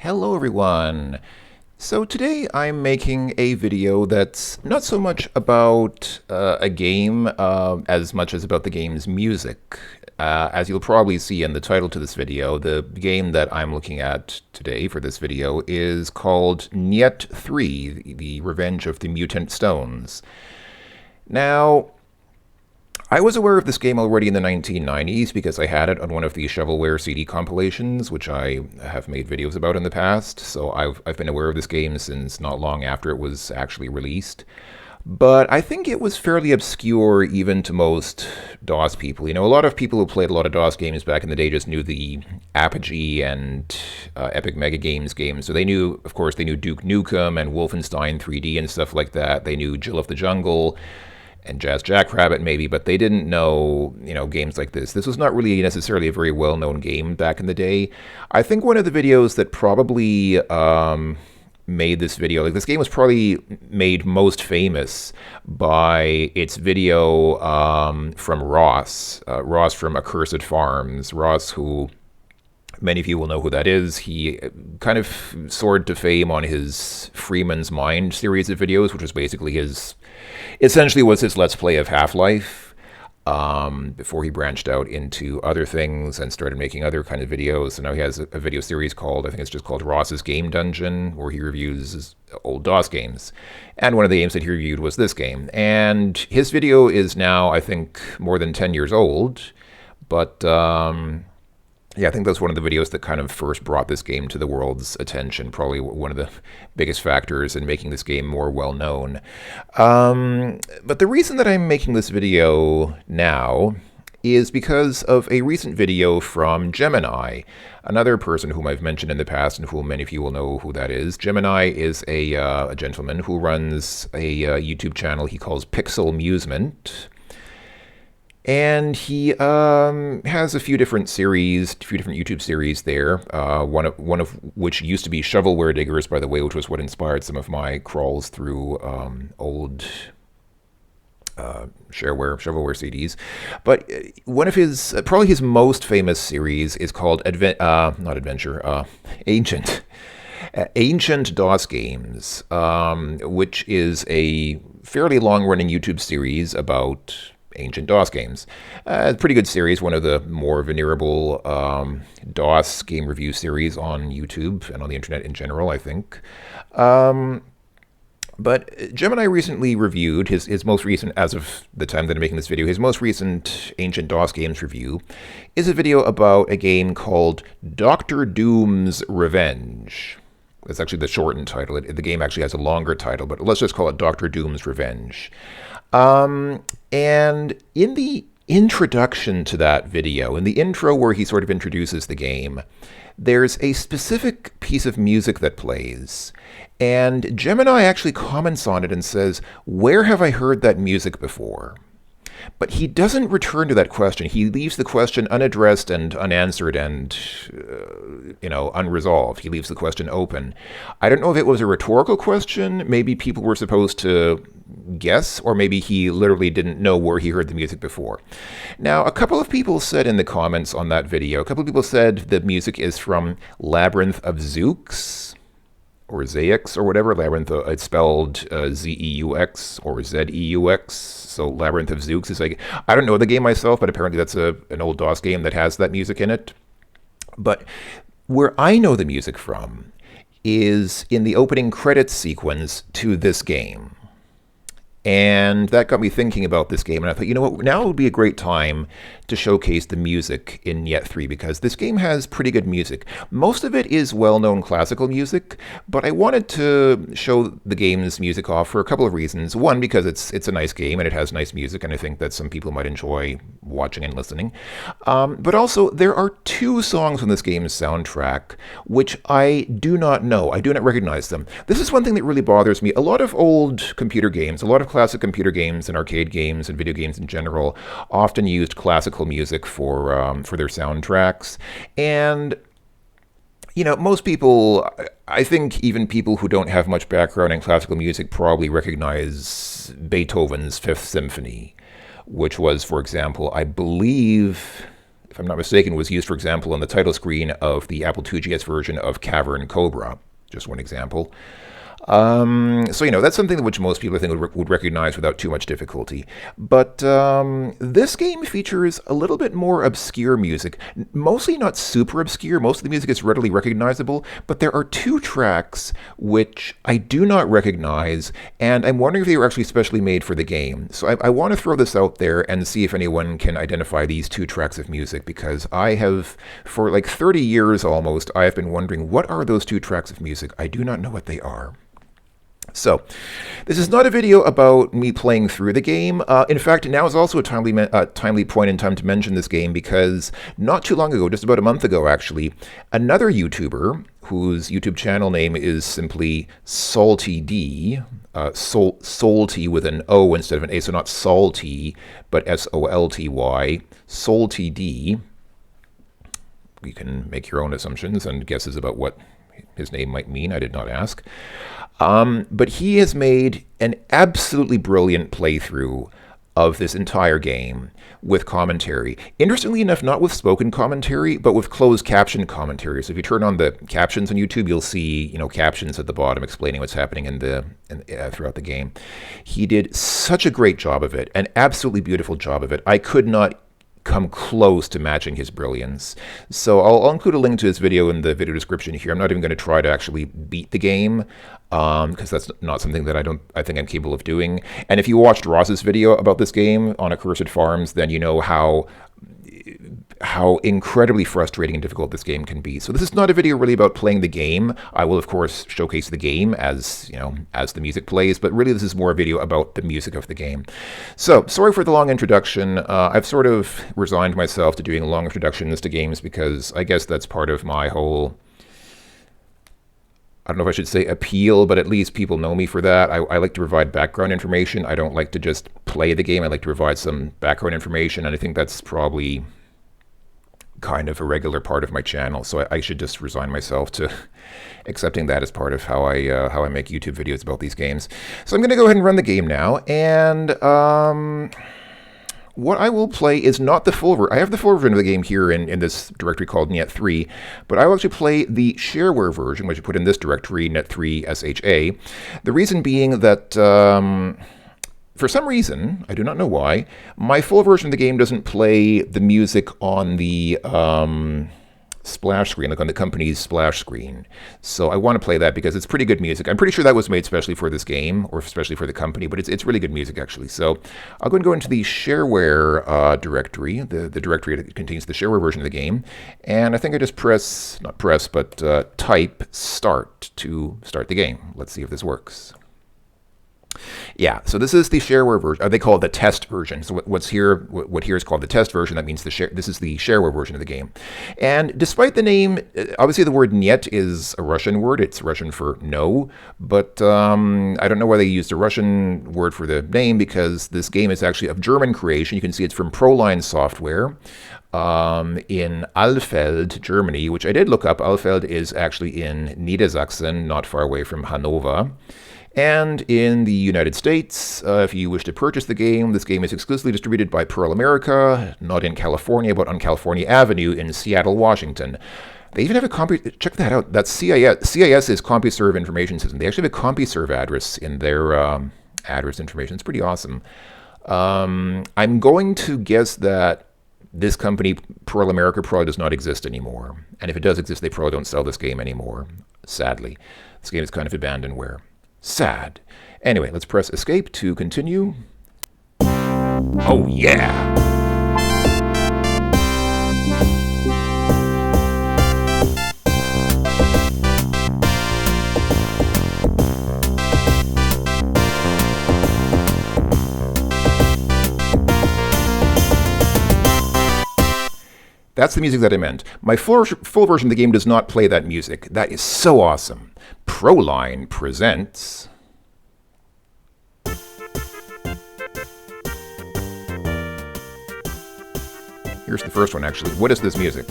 Hello everyone! So today I'm making a video that's not so much about a game as much as about the game's music. As you'll probably see in the title to this video, the game that I'm looking at today for this video is called Nyet III, The Revenge of the Mutant Stones. Now, I was aware of this game already in the 1990s because I had it on one of the shovelware CD compilations, which I have made videos about in the past, so I've been aware of this game since not long after it was actually released. But I think it was fairly obscure even to most DOS people. You know, a lot of people who played a lot of DOS games back in the day just knew the Apogee and Epic Mega Games games. So they knew, of course, they knew Duke Nukem and Wolfenstein 3D and stuff like that. They knew Jill of the Jungle and Jazz Jackrabbit maybe, but they didn't know, games like this. This was not really necessarily a very well-known game back in the day. I think one of the videos that probably made this video, like this game was probably made most famous by its video from Ross from Accursed Farms. Ross, who many of you will know who that is. He kind of soared to fame on his Freeman's Mind series of videos, which was basically essentially was his Let's Play of Half-Life, before he branched out into other things and started making other kind of videos. So now he has a video series called, I think it's just called Ross's Game Dungeon, where he reviews old DOS games. And one of the games that he reviewed was this game. And his video is now, I think, more than 10 years old, but yeah, I think that's one of the videos that kind of first brought this game to the world's attention, probably one of the biggest factors in making this game more well-known. But the reason that I'm making this video now is because of a recent video from Gemini, another person whom I've mentioned in the past and whom many of you will know who that is. Gemini is a gentleman who runs a YouTube channel he calls Pixel Musement. And he has a few different YouTube series there. One of which used to be Shovelware Diggers, by the way, which was what inspired some of my crawls through old shovelware CDs. But one of his, probably his most famous series is called Ancient. Ancient DOS Games, which is a fairly long-running YouTube series about ancient DOS games. A pretty good series, one of the more venerable DOS game review series on YouTube and on the internet in general, I think. But Gemini recently reviewed his most recent, as of the time that I'm making this video, his most recent Ancient DOS Games review is a video about a game called Dr. Doom's Revenge. That's actually the shortened title. The game actually has a longer title, but let's just call it Dr. Doom's Revenge. And in the introduction to that video, in the intro where he sort of introduces the game, there's a specific piece of music that plays. And Gemini actually comments on it and says, "Where have I heard that music before?" But he doesn't return to that question. He leaves the question unaddressed and unanswered and, unresolved. He leaves the question open. I don't know if it was a rhetorical question. Maybe people were supposed to guess, or maybe he literally didn't know where he heard the music before. Now, a couple of people said in the comments on that video, a couple of people said the music is from Labyrinth of Zeux, or Zeux, or whatever. Labyrinth, it's spelled Z-E-U-X or Z-E-U-X. So Labyrinth of Zeux is like, I don't know the game myself, but apparently that's an old DOS game that has that music in it. But where I know the music from is in the opening credits sequence to this game. And that got me thinking about this game, and I thought, you know what, now would be a great time to showcase the music in Nyet III, because this game has pretty good music. Most of it is well-known classical music, but I wanted to show the game's music off for a couple of reasons. One, because it's a nice game, and it has nice music, and I think that some people might enjoy watching and listening. But also, there are two songs on this game's soundtrack, which I do not know. I do not recognize them. This is one thing that really bothers me. A lot of old computer games, a lot of classic computer games and arcade games and video games in general often used classical music for their soundtracks. And most people, I think even people who don't have much background in classical music probably recognize Beethoven's Fifth Symphony, which was, for example, I believe, if I'm not mistaken, was used, for example, on the title screen of the Apple IIgs version of Cavern Cobra. Just one example. So, that's something which most people, I think, would recognize without too much difficulty. But this game features a little bit more obscure music. Mostly not super obscure. Most of the music is readily recognizable. But there are 2 tracks which I do not recognize. And I'm wondering if they were actually specially made for the game. So I want to throw this out there and see if anyone can identify these 2 tracks of music. Because I have, for like 30 years almost, I have been wondering, what are those 2 tracks of music? I do not know what they are. So, this is not a video about me playing through the game. In fact, now is also a timely point in time to mention this game because not too long ago, just about a month ago actually, another YouTuber whose YouTube channel name is simply Solty D, Solty with an O instead of an A, so not Salty, but S-O-L-T-Y, Solty D. You can make your own assumptions and guesses about what his name might mean. I did not ask. But he has made an absolutely brilliant playthrough of this entire game with commentary. Interestingly enough, not with spoken commentary, but with closed caption commentary. So if you turn on the captions on YouTube, you'll see, captions at the bottom explaining what's happening throughout the game. He did such a great job of it, an absolutely beautiful job of it. I could not come close to matching his brilliance. So I'll include a link to his video in the video description here. I'm not even going to try to actually beat the game because that's not something that I think I'm capable of doing. And if you watched Ross's video about this game on Accursed Farms, then you know how incredibly frustrating and difficult this game can be. So this is not a video really about playing the game. I will, of course, showcase the game as the music plays, but really this is more a video about the music of the game. So, sorry for the long introduction. I've sort of resigned myself to doing long introductions to games because I guess that's part of my whole, I don't know if I should say appeal, but at least people know me for that. I like to provide background information. I don't like to just play the game. I like to provide some background information, and I think that's probably kind of a regular part of my channel, so I should just resign myself to accepting that as part of how I make YouTube videos about these games. So I'm going to go ahead and run the game now, and what I will play is not the full version. I have the full version of the game here in this directory called Nyet III, but I will actually play the shareware version, which I put in this directory, Nyet III SHA. The reason being that for some reason, I do not know why, my full version of the game doesn't play the music on the splash screen, like on the company's splash screen. So I want to play that because it's pretty good music. I'm pretty sure that was made especially for this game, or especially for the company, but it's really good music, actually. So I'll go into the shareware directory, the directory that contains the shareware version of the game, and I think I just type start to start the game. Let's see if this works. Yeah, so this is the shareware version. They call it the test version. So what here is called the test version. That means this is the shareware version of the game. And despite the name, obviously the word Nyet is a Russian word. It's Russian for no. But I don't know why they used a Russian word for the name because this game is actually of German creation. You can see it's from Proline Software in Alfeld, Germany, which I did look up. Alfeld is actually in Niedersachsen, not far away from Hanover. And in the United States, if you wish to purchase the game, this game is exclusively distributed by Pearl America, not in California, but on California Avenue in Seattle, Washington. They even have a check that out. That's CIS. CIS is CompuServe Information System. They actually have a CompuServe address in their address information. It's pretty awesome. I'm going to guess that this company, Pearl America, probably does not exist anymore. And if it does exist, they probably don't sell this game anymore, sadly. This game is kind of abandonware. Sad. Anyway, let's press escape to continue. Oh yeah! That's the music that I meant. My full version of the game does not play that music. That is so awesome. Proline presents... Here's the first one, actually. What is this music?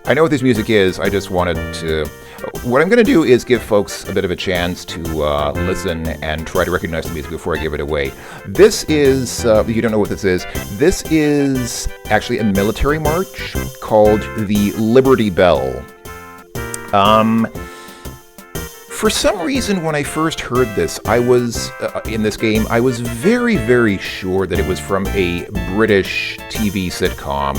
I know what this music is. I just wanted to... What I'm going to do is give folks a bit of a chance to listen and try to recognize the music before I give it away. This is, if you don't know what this is actually a military march called the Liberty Bell. For some reason, when I first heard this, I was, in this game, I was very, very sure that it was from a British TV sitcom,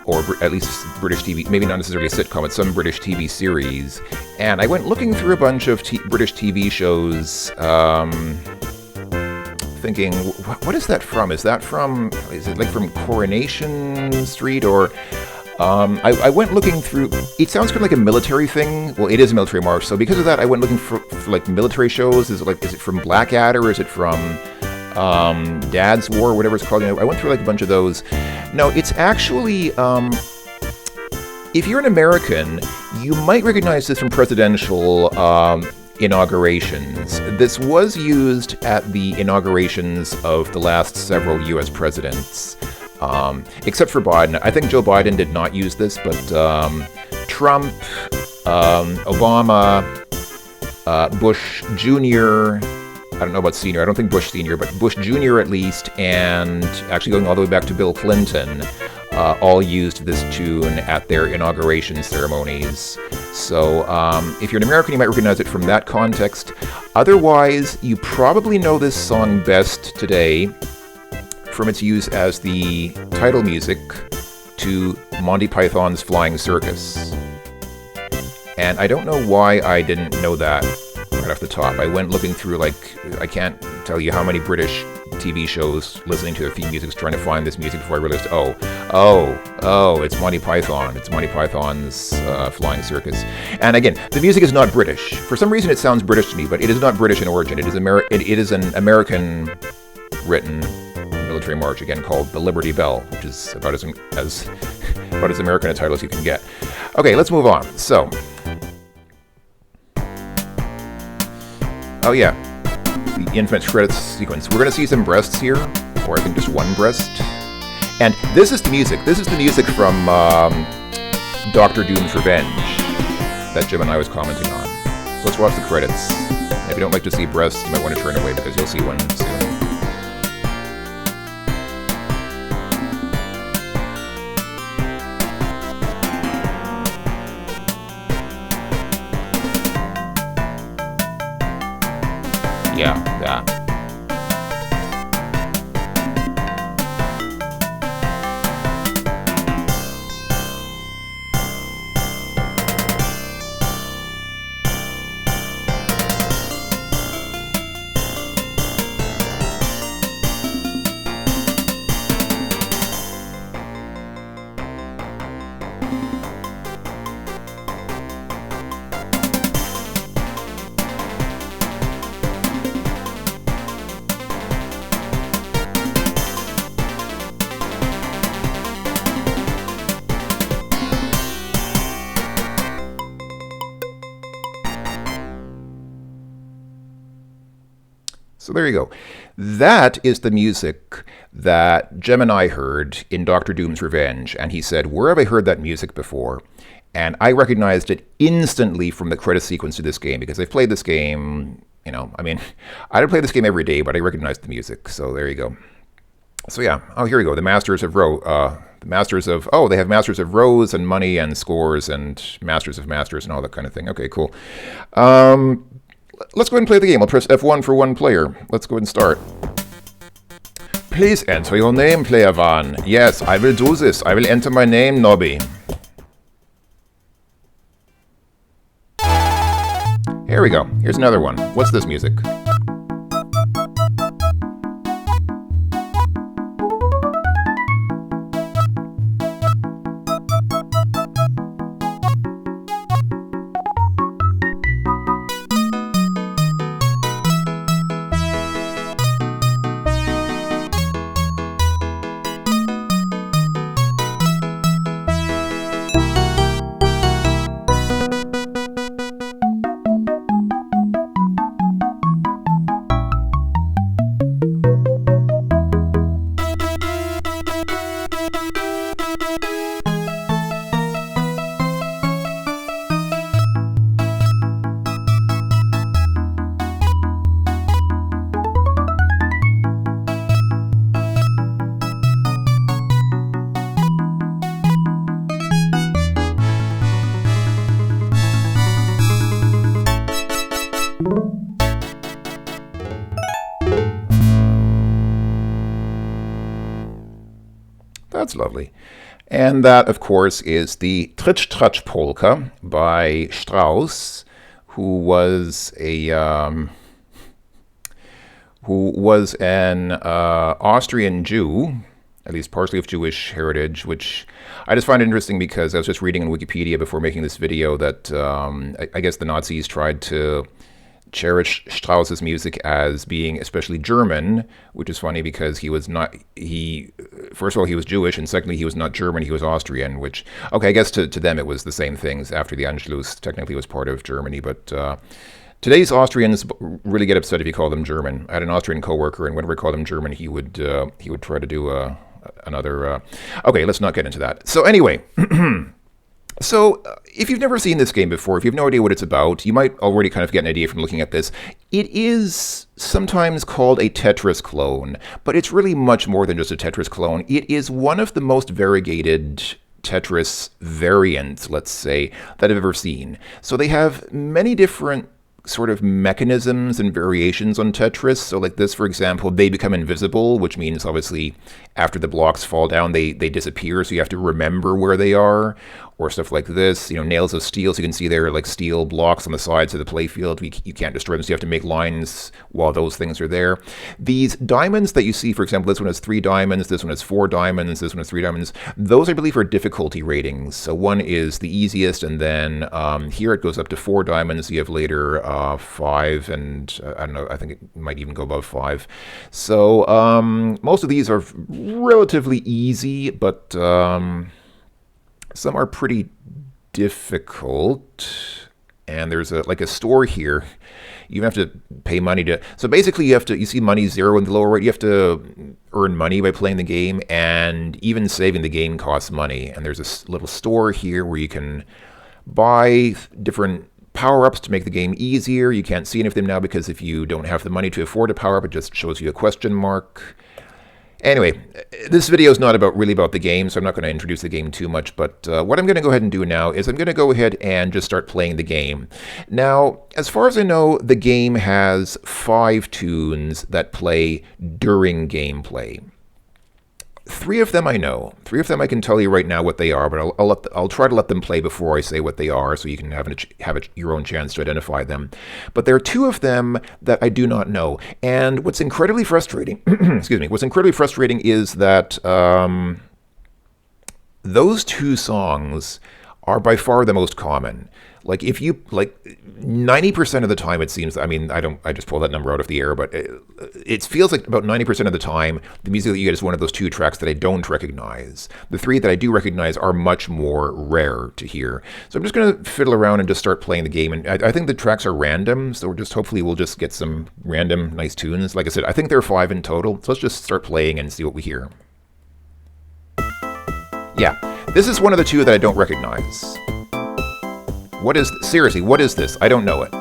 or at least British TV, maybe not necessarily a sitcom, but some British TV series. And I went looking through a bunch of British TV shows, thinking, what is that from? Is it like from Coronation Street, or... I went looking through, it sounds kind of like a military thing. Well, it is a military march, so because of that, I went looking for like military shows. Is it from Blackadder? Is it from Dad's War, whatever it's called? You know, I went through like a bunch of those. No, it's actually, if you're an American, you might recognize this from presidential inaugurations. This was used at the inaugurations of the last several U.S. presidents. Except for Biden. I think Joe Biden did not use this, but Trump, Obama, Bush Jr., I don't know about Senior, I don't think Bush Senior, but Bush Jr. at least, and actually going all the way back to Bill Clinton, all used this tune at their inauguration ceremonies. So if you're an American, you might recognize it from that context. Otherwise, you probably know this song best today from its use as the title music to Monty Python's Flying Circus. And I don't know why I didn't know that right off the top. I went looking through, like, I can't tell you how many British TV shows, listening to the theme music, trying to find this music before I realized, it's Monty Python. It's Monty Python's Flying Circus. And again, the music is not British. For some reason it sounds British to me, but it is not British in origin. It is an American-written military march, again called the Liberty Bell, which is about as American a title as you can get. Okay, let's move on. So, oh yeah, the infamous credits sequence. We're going to see some breasts here, or I think just one breast. And this is the music. This is the music from Dr. Doom's Revenge that Jim and I was commenting on. So let's watch the credits. And if you don't like to see breasts, you might want to turn away because you'll see one soon. Yeah, that. So there you go. That is the music that Jem and I heard in Dr. Doom's Revenge. And he said, where have I heard that music before? And I recognized it instantly from the credit sequence to this game, because I've played this game, I don't play this game every day, but I recognized the music. So there you go. So yeah, here we go. The Masters of they have Masters of Rose and Money and Scores and Masters of Masters and all that kind of thing. Okay, cool. Let's go ahead and play the game. I'll press F1 for one player. Let's go ahead and start. Please enter your name, player one. Yes, I will do this. I will enter my name, Nobby. Here we go. Here's another one. What's this music? That's lovely. And that, of course, is the Tritsch-Tratsch Polka by Strauss, who was an Austrian Jew, at least partially of Jewish heritage, which I just find interesting because I was just reading in Wikipedia before making this video that I guess the Nazis tried to cherish Strauss's music as being especially German, which is funny because first of all, he was Jewish, and secondly, he was not German, he was Austrian, which, okay, I guess to them it was the same things. After the Anschluss, technically it was part of Germany, but today's Austrians really get upset if you call them German. I had an Austrian coworker, and whenever I called him German, he would try to do another... Okay, let's not get into that. So anyway... So, if you've never seen this game before, if you have no idea what it's about, you might already kind of get an idea from looking at this. It is sometimes called a Tetris clone, but it's really much more than just a Tetris clone. It is one of the most variegated Tetris variants, let's say, that I've ever seen. So they have many different sort of mechanisms and variations on Tetris. So like this, for example, they become invisible, which means obviously after the blocks fall down, they disappear, so you have to remember where they are. Or stuff like this, nails of steel, so you can see there are like steel blocks on the sides of the playfield. You can't destroy them, so you have to make lines while those things are there. These diamonds that you see, for example, this one has 3 diamonds, this one has 4 diamonds, this one has 3 diamonds. Those, I believe, are difficulty ratings. So 1 is the easiest, and then here it goes up to 4 diamonds. You have later 5, and I don't know, I think it might even go above 5. So most of these are relatively easy, but... some are pretty difficult, and there's a store here. You have to pay money to... So basically, you see money 0 in the lower right. You have to earn money by playing the game, and even saving the game costs money. And there's a little store here where you can buy different power-ups to make the game easier. You can't see any of them now because if you don't have the money to afford a power-up, it just shows you a question mark. Anyway, this video is not really about the game, so I'm not going to introduce the game too much, but what I'm going to go ahead and do now is I'm going to go ahead and just start playing the game. Now, as far as I know, the game has 5 tunes that play during gameplay. 3 of them I know. 3 of them I can tell you right now what they are, but I'll try to let them play before I say what they are, so you can have your own chance to identify them. But there are 2 of them that I do not know, and what's incredibly frustrating, excuse me, what's incredibly frustrating is that those 2 songs are by far the most common. Like 90% of the time it seems, I just pulled that number out of the air, but it feels like about 90% of the time the music that you get is one of those 2 tracks that I don't recognize. The 3 that I do recognize are much more rare to hear. So I'm just going to fiddle around and just start playing the game, and I think the tracks are random, so hopefully we'll just get some random nice tunes. Like I said, I think there are 5 in total, so let's just start playing and see what we hear. Yeah, this is one of the 2 that I don't recognize. Seriously, what is this? I don't know it.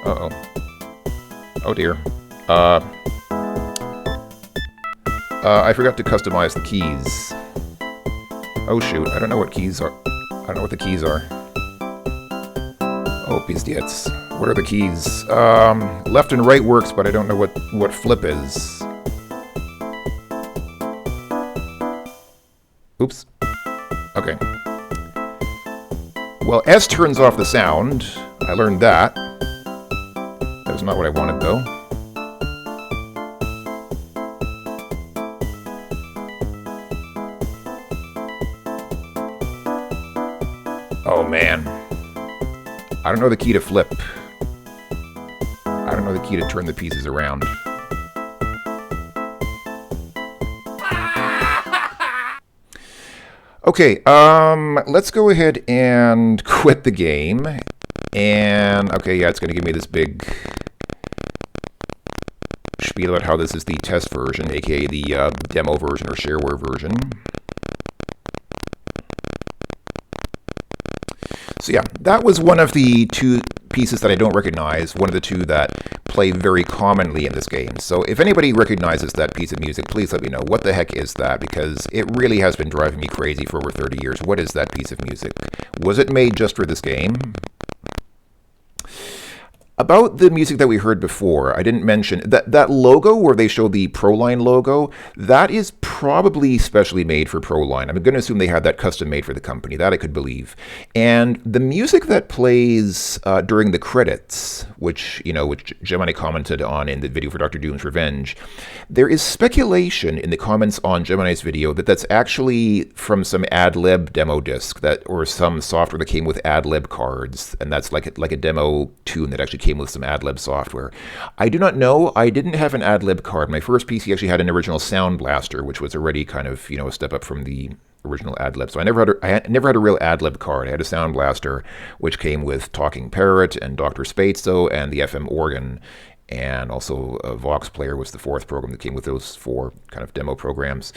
Uh-oh. Oh dear. I forgot to customize the keys. Oh shoot, I don't know what keys are. I don't know what the keys are. Oh, pizdец. What are the keys? Left and right works, but I don't know what flip is. Oops. Okay. Well, S turns off the sound. I learned that. That was not what I wanted, though. Oh, man. I don't know the key to flip. I don't know the key to turn the pieces around. Okay, let's go ahead and quit the game. And, okay, yeah, it's going to give me this big spiel about how this is the test version, aka the demo version or shareware version. So yeah, that was one of the 2 pieces that I don't recognize, one of the 2 that play very commonly in this game. So if anybody recognizes that piece of music, please let me know. What the heck is that? Because it really has been driving me crazy for over 30 years. What is that piece of music? Was it made just for this game? About the music that we heard before, I didn't mention that logo where they show the Proline logo, that is probably specially made for Proline. I'm going to assume they had that custom made for the company. That I could believe. And the music that plays during the credits, which Gemini commented on in the video for Dr. Doom's Revenge, there is speculation in the comments on Gemini's video that that's actually from some ad-lib demo disc or some software that came with ad-lib cards, and that's like a demo tune that actually came with some ad-lib software. I do not know. I didn't have an ad-lib card. My first PC actually had an original Sound Blaster, which was already kind of a step up from the original ad-lib. So I never had a real ad-lib card. I had a Sound Blaster, which came with Talking Parrot and Dr. Spatzo and the FM organ. And also Vox Player was the fourth program that came with those 4 kind of demo programs.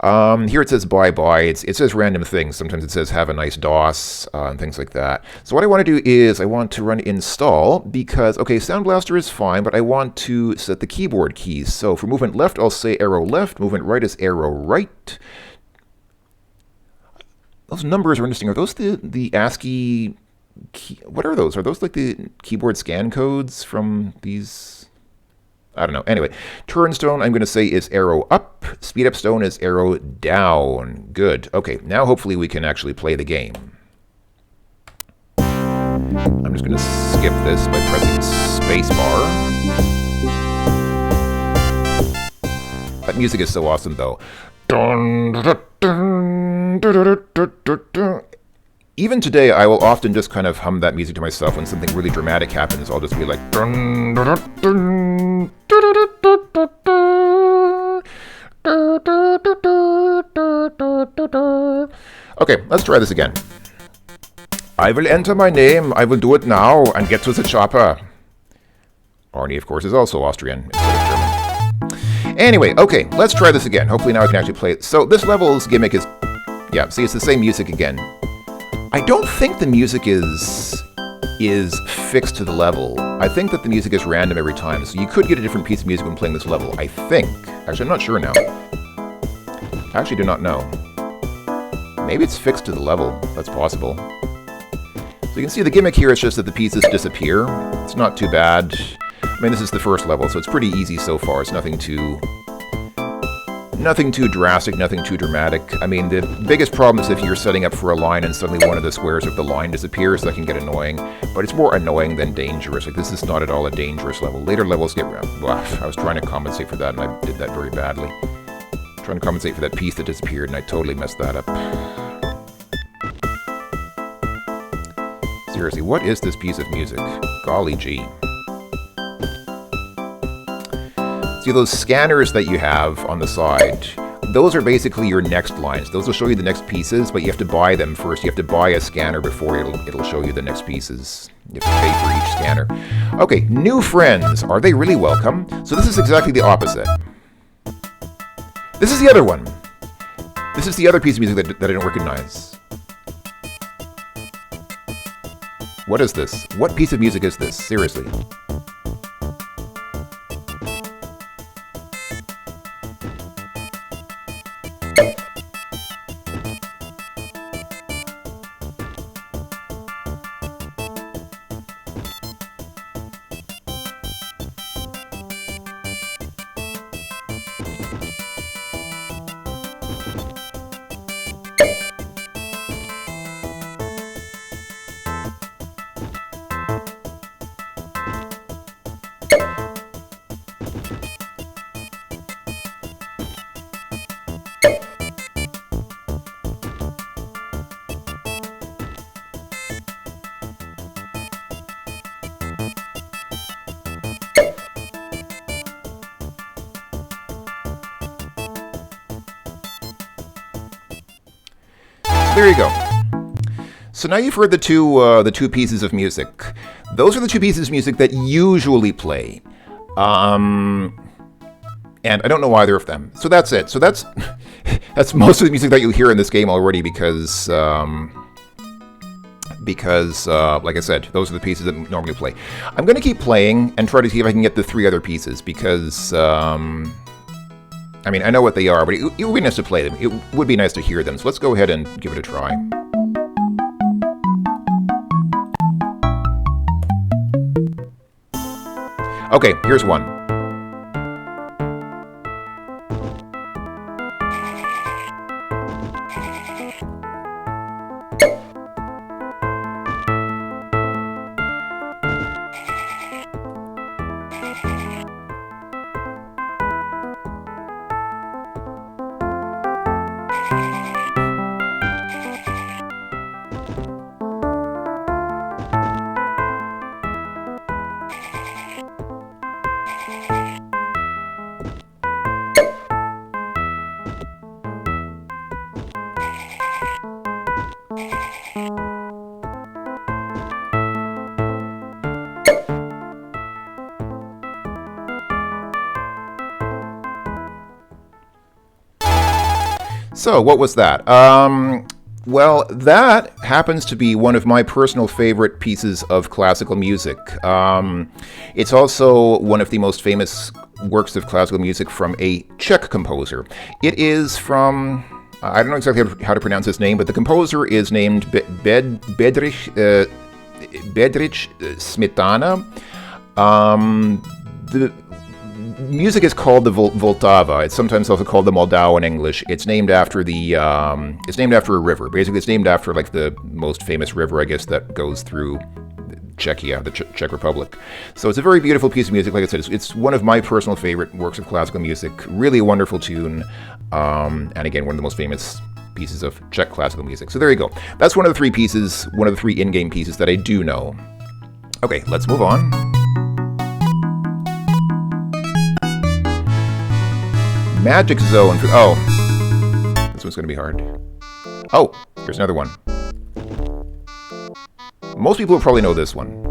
Here it says bye-bye. It says random things. Sometimes it says have a nice DOS and things like that. So what I want to do is I want to run install because, okay, Sound Blaster is fine, but I want to set the keyboard keys. So for movement left, I'll say arrow left. Movement right is arrow right. Those numbers are interesting. Are those the ASCII... what are those? Are those like the keyboard scan codes from these? I don't know. Anyway, turn stone I'm going to say is arrow up. Speed up stone is arrow down. Good. Okay, now hopefully we can actually play the game. I'm just going to skip this by pressing spacebar. That music is so awesome, though. Even today, I will often just kind of hum that music to myself when something really dramatic happens. I'll just be like... Okay, let's try this again. I will enter my name. I will do it now and get to the chopper. Arnie, of course, is also Austrian instead of German. Anyway, okay, let's try this again. Hopefully now I can actually play it. So this level's gimmick is... yeah, see, it's the same music again. I don't think the music is fixed to the level. I think that the music is random every time, so you could get a different piece of music when playing this level, I think. Actually, I'm not sure now. I actually do not know. Maybe it's fixed to the level. That's possible. So you can see the gimmick here is just that the pieces disappear. It's not too bad. I mean, this is the first level, so it's pretty easy so far. It's nothing too drastic, nothing too dramatic. I mean, the biggest problem is if you're setting up for a line and suddenly one of the squares of the line disappears, that can get annoying. But it's more annoying than dangerous. Like, this is not at all a dangerous level. Later levels get... well, I was trying to compensate for that, and I did that very badly. Trying to compensate for that piece that disappeared, and I totally messed that up. Seriously, what is this piece of music? Golly gee. See, those scanners that you have on the side, those are basically your next lines. Those will show you the next pieces, but you have to buy them first. You have to buy a scanner before it'll show you the next pieces. You have to pay for each scanner. Okay, new friends. Are they really welcome? So this is exactly the opposite. This is the other one. This is the other piece of music that I don't recognize. What is this? What piece of music is this? Seriously. There you go. So now you've heard the two pieces of music. Those are the two pieces of music that usually play. And I don't know either of them. So that's it. So that's most of the music that you'll hear in this game already, because because, like I said, those are the pieces that normally play. I'm going to keep playing and try to see if I can get the 3 other pieces, because, I mean, I know what they are, but it would be nice to play them. It would be nice to hear them, so let's go ahead and give it a try. Okay, here's one. So, what was that? Well, that happens to be one of my personal favorite pieces of classical music. It's also one of the most famous works of classical music from a Czech composer. It is from, I don't know exactly how to pronounce his name, but the composer is named Bedřich Smetana. The music is called the Vltava. It's sometimes also called the Moldau in English. It's named after it's named after a river. Basically, it's named after like the most famous river, I guess, that goes through Czechia, the Czech Republic. So it's a very beautiful piece of music. Like I said, it's one of my personal favorite works of classical music. Really a wonderful tune, and again, one of the most famous pieces of Czech classical music. So there you go. That's one of the 3 pieces, one of the 3 in-game pieces that I do know. Okay, let's move on. Magic Zone. Oh, this one's going to be hard. Oh, here's another one. Most people will probably know this one.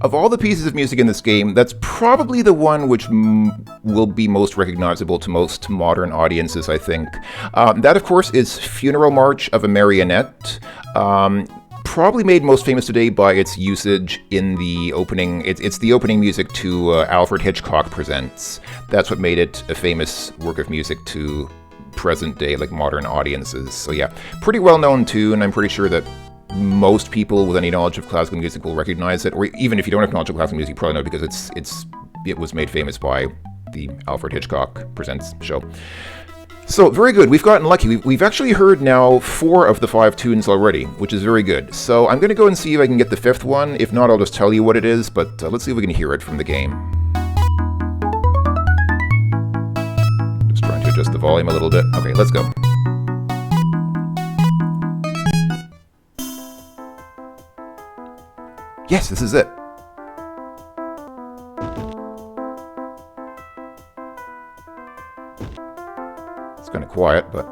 Of all the pieces of music in this game, that's probably the one which will be most recognizable to most modern audiences, I think. That, of course, is Funeral March of a Marionette. Probably made most famous today by its usage in the opening. It's the opening music to Alfred Hitchcock Presents. That's what made it a famous work of music to present day, like modern audiences. So yeah, pretty well known tune. I'm pretty sure that most people with any knowledge of classical music will recognize it, or even if you don't have knowledge of classical music, you probably know it because it was made famous by the Alfred Hitchcock Presents show. So, very good. We've gotten lucky. We've actually heard now 4 of the 5 tunes already, which is very good. So, I'm going to go and see if I can get the 5th one. If not, I'll just tell you what it is, but let's see if we can hear it from the game. Just trying to adjust the volume a little bit. Okay, let's go. Yes, this is it. It's kind of quiet, but...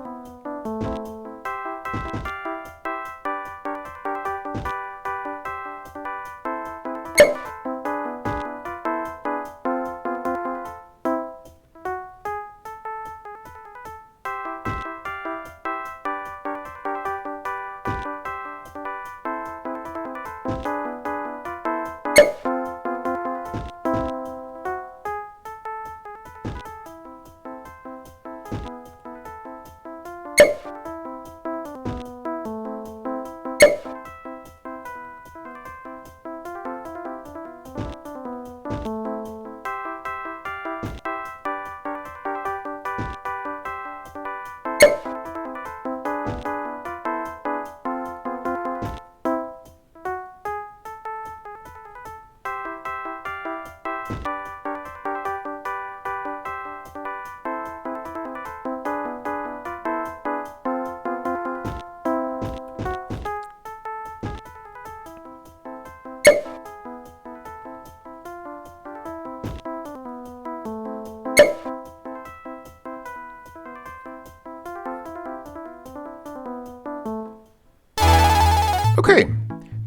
Okay,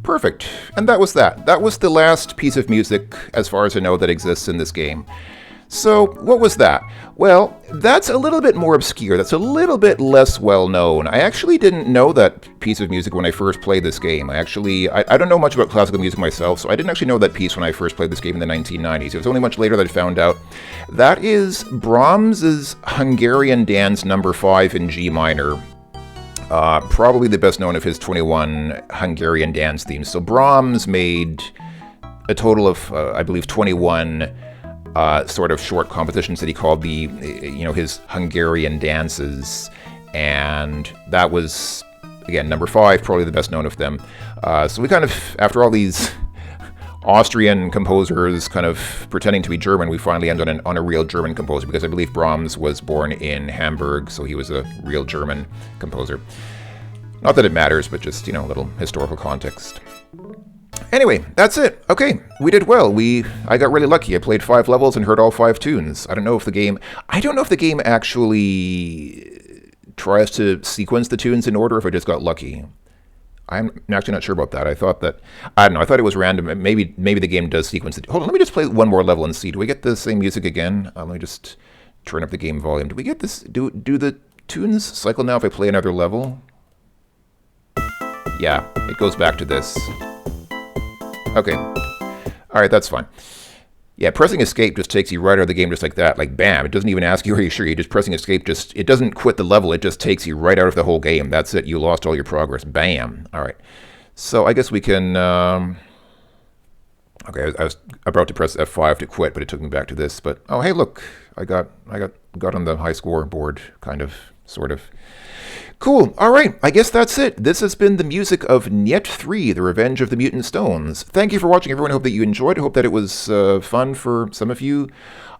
perfect. And that was that. That was the last piece of music, as far as I know, that exists in this game. So, what was that? Well, that's a little bit more obscure. That's a little bit less well known. I actually didn't know that piece of music when I first played this game. I don't know much about classical music myself, so I didn't actually know that piece when I first played this game in the 1990s. It was only much later that I found out. That is Brahms's Hungarian Dance Number 5 in G minor. Probably the best known of his 21 Hungarian dance themes. So Brahms made a total of, I believe, 21 sort of short compositions that he called his Hungarian dances, and that was, again, number 5, probably the best known of them. So we kind of, after all these Austrian composers kind of pretending to be German, we finally end on a real German composer, because I believe Brahms was born in Hamburg, so he was a real German composer. Not that it matters, but just, a little historical context. Anyway, that's it. Okay, we did well. I got really lucky. I played 5 levels and heard all 5 tunes. I don't know if the game actually tries to sequence the tunes in order, if I just got lucky. I'm actually not sure about that. I thought it was random. Maybe the game does sequence it. Hold on, let me just play one more level and see. Do we get the same music again? Let me just turn up the game volume. Do we get this? Do the tunes cycle now if I play another level? Yeah, it goes back to this. Okay. Alright, that's fine. Yeah, pressing escape just takes you right out of the game just like that. Like, bam. It doesn't even ask you, are you sure? You're just pressing escape. It doesn't quit the level. It just takes you right out of the whole game. That's it. You lost all your progress. Bam. Alright. So I guess we can... Okay, I was about to press F5 to quit, but it took me back to this. But, oh, hey, look. I got on the high score board, kind of, sort of. Cool. All right. I guess that's it. This has been the music of Nyet III, The Revenge of the Mutant Stones. Thank you for watching, everyone. I hope that you enjoyed. I hope that it was fun for some of you.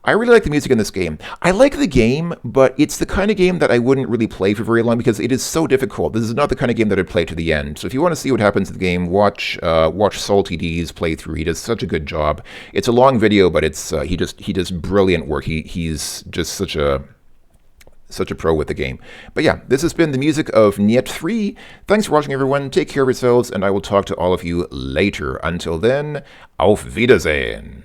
I really like the music in this game. I like the game, but it's the kind of game that I wouldn't really play for very long because it is so difficult. This is not the kind of game that I'd play to the end. So if you want to see what happens in the game, watch Solty D's playthrough. He does such a good job. It's a long video, but it's he does brilliant work. He's just such a pro with the game. But yeah, this has been the music of Nyet III. Thanks for watching, everyone. Take care of yourselves, and I will talk to all of you later. Until then, auf Wiedersehen.